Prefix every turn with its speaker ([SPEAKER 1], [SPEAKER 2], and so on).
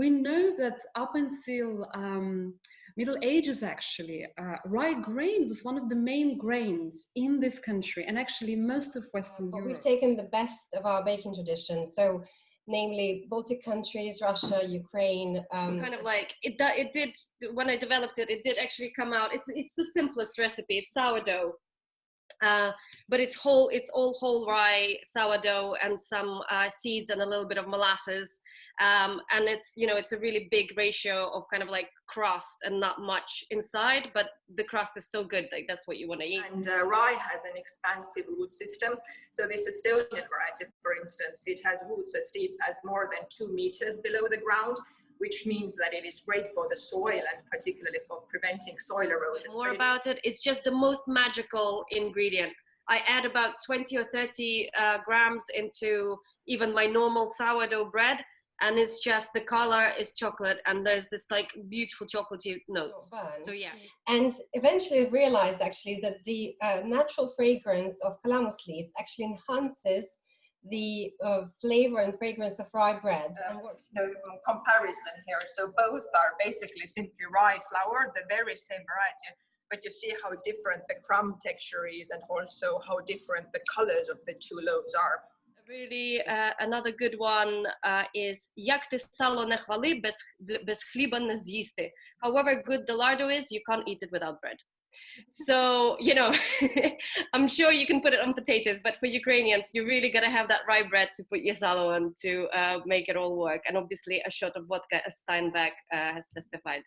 [SPEAKER 1] we know that up until Middle Ages, actually, rye grain was one of the main grains in this country, and actually in most of Western Europe.
[SPEAKER 2] We've taken the best of our baking tradition, so namely Baltic countries, Russia, Ukraine.
[SPEAKER 3] Kind of like it did when I developed it. It did actually come out. It's the simplest recipe. It's sourdough. But it's all whole rye sourdough and some seeds and a little bit of molasses, and it's a really big ratio of kind of like crust and not much inside, but the crust is so good, like that's what you want to eat.
[SPEAKER 4] And rye has an expansive root system. So this Estonian variety, for instance, it has roots as deep as more than 2 meters below the ground, which means that it is great for the soil and particularly for preventing soil erosion.
[SPEAKER 3] More about it, it's just the most magical ingredient. I add about 20 or 30 grams into even my normal sourdough bread, and it's just the color is chocolate, and there's this like beautiful chocolatey notes. So yeah.
[SPEAKER 2] And eventually realized actually that the natural fragrance of calamus leaves actually enhances the flavor and fragrance of rye bread.
[SPEAKER 4] No comparison here. So both are basically simply rye flour, the very same variety, but you see how different the crumb texture is, and also how different the colors of the two loaves are.
[SPEAKER 3] Really, another good one is "Як ти сало не хвали, без хліба не з'їсти." However good the lardo is, you can't eat it without bread. So, I'm sure you can put it on potatoes, but for Ukrainians, you really got to have that rye bread to put your salo on to make it all work. And obviously a shot of vodka, as Steinbeck has testified.